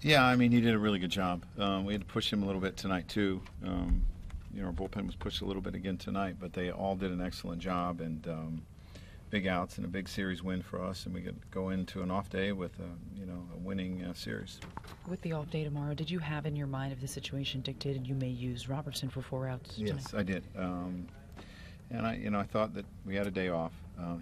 Yeah, I mean, he did a really good job. We had to push him a little bit tonight, too. Our bullpen was pushed a little bit again tonight, but they all did an excellent job, and big outs and a big series win for us, and we could go into an off day with a winning series. With the off day tomorrow, did you have in your mind if the situation dictated you may use Robertson for 4 outs tonight? Yes, I did. And I thought that we had a day off.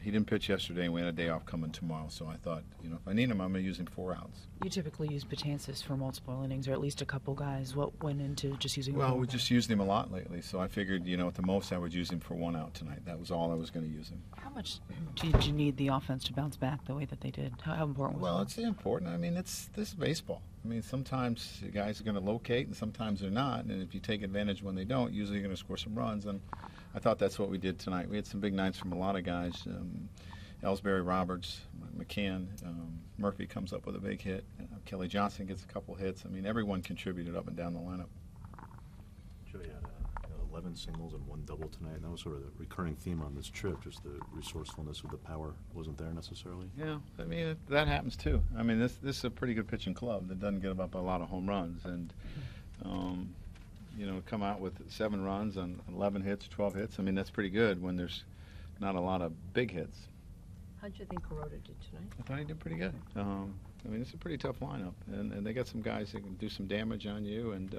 He didn't pitch yesterday, and we had a day off coming tomorrow. So I thought, if I need him, I'm going to use him 4 outs. You typically use Betances for multiple innings, or at least a couple guys. What went into just using? Well, we just used him a lot lately, so I figured, at the most I would use him for 1 out tonight. That was all I was going to use him. How much did you need the offense to bounce back the way that they did? How important was it? Well, it's important. I mean, this is baseball. I mean, sometimes the guys are going to locate, and sometimes they're not. And if you take advantage when they don't, usually you're going to score some runs. And I thought that's what we did tonight. We had some big nights from a lot of guys. Ellsbury, Roberts, McCann, Murphy comes up with a big hit. Kelly Johnson gets a couple hits. I mean, everyone contributed up and down the lineup. Joey had 11 singles and 1 double tonight. And that was sort of the recurring theme on this trip, just the resourcefulness with the power wasn't there necessarily. Yeah, I mean, that happens too. I mean, this is a pretty good pitching club that doesn't give up a lot of home runs. And, come out with 7 runs on 11 hits, 12 hits. I mean, that's pretty good when there's not a lot of big hits. How did you think Kuroda did tonight? I thought he did pretty good. I mean, it's a pretty tough lineup, and they got some guys that can do some damage on you, and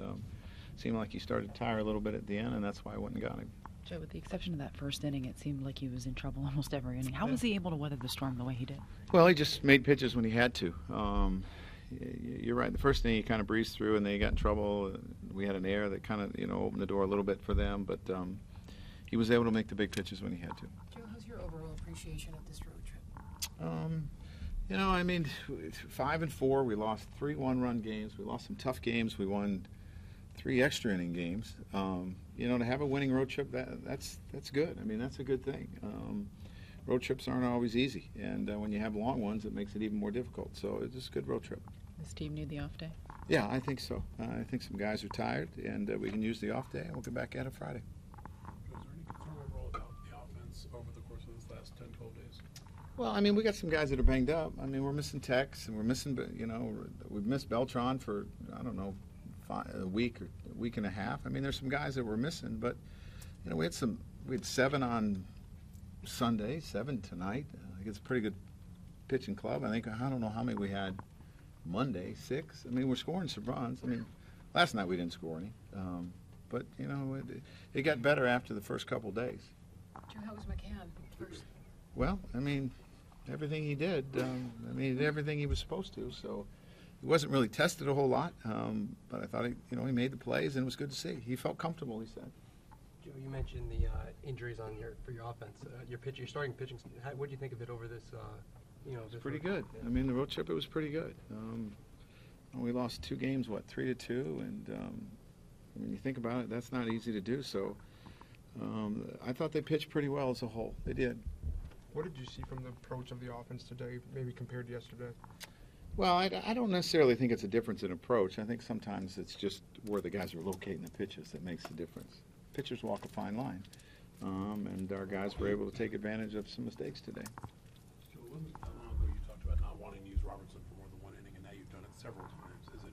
seemed like he started to tire a little bit at the end, and that's why I went and got him. Joe, with the exception of that first inning, it seemed like he was in trouble almost every inning. How was he able to weather the storm the way he did? Well, he just made pitches when he had to. You're right. The first inning he kind of breezed through, and they got in trouble. We had an error that kind of opened the door a little bit for them, but he was able to make the big pitches when he had to. Joe, how's your overall appreciation of this road trip? I mean, 5 and 4. We lost 3 one-run games. We lost some tough games. We won 3 extra inning games. To have a winning road trip, that's good. I mean, that's a good thing. Road trips aren't always easy, and when you have long ones, it makes it even more difficult. So it's just a good road trip. This team need the off day? Yeah, I think so. I think some guys are tired, and we can use the off day, and we'll get back at it Friday. Is there any concern overall about the offense over the course of this last 10, 12 days? Well, I mean, we got some guys that are banged up. I mean, we're missing Tex, and we're missing, we've missed Beltran for, I don't know, a week or a week and a half. I mean, there's some guys that we're missing, but, we had 7 on Sunday, 7 tonight. I think it's a pretty good pitching club. I don't know how many we had Monday, 6. I mean, we're scoring some runs. I mean, last night we didn't score any. But, it got better after the first couple days. Joe, how was McCann first? Well, I mean, everything he did, he did everything he was supposed to. So he wasn't really tested a whole lot, but I thought he made the plays, and it was good to see. He felt comfortable, he said. Joe, you mentioned the injuries for your offense. Your starting pitching. What do you think of it over this? It's pretty good. Yeah. I mean, the road trip, it was pretty good. We lost 2 games, 3-2, and when you think about it, that's not easy to do. So I thought they pitched pretty well as a whole. They did. What did you see from the approach of the offense today, maybe compared to yesterday? Well, I don't necessarily think it's a difference in approach. I think sometimes it's just where the guys are locating the pitches that makes the difference. Pitchers walk a fine line, and our guys were able to take advantage of some mistakes today. So it wasn't that long ago you talked about not wanting to use Robertson for more than 1 inning, and now you've done it several times. Is it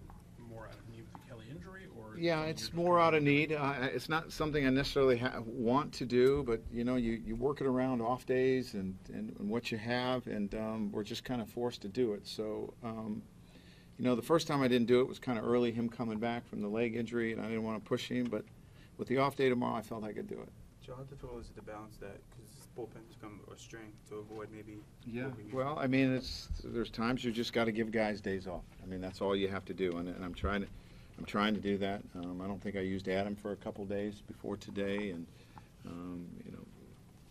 more out of need with the Kelly injury, or? Yeah, it's more out of need. It's not something I necessarily want to do, but you work it around off days and what you have, and we're just kind of forced to do it. So, the first time I didn't do it was kind of early, him coming back from the leg injury, and I didn't want to push him, but with the off day tomorrow, I felt I could do it. Joe, how difficult is it to balance that? Because this bullpen become a strain to avoid maybe. Yeah. Well, I mean, there's times you just got to give guys days off. I mean, that's all you have to do, and I'm trying to do that. I don't think I used Adam for a couple days before today, and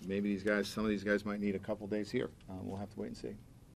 maybe some of these guys might need a couple days here. We'll have to wait and see.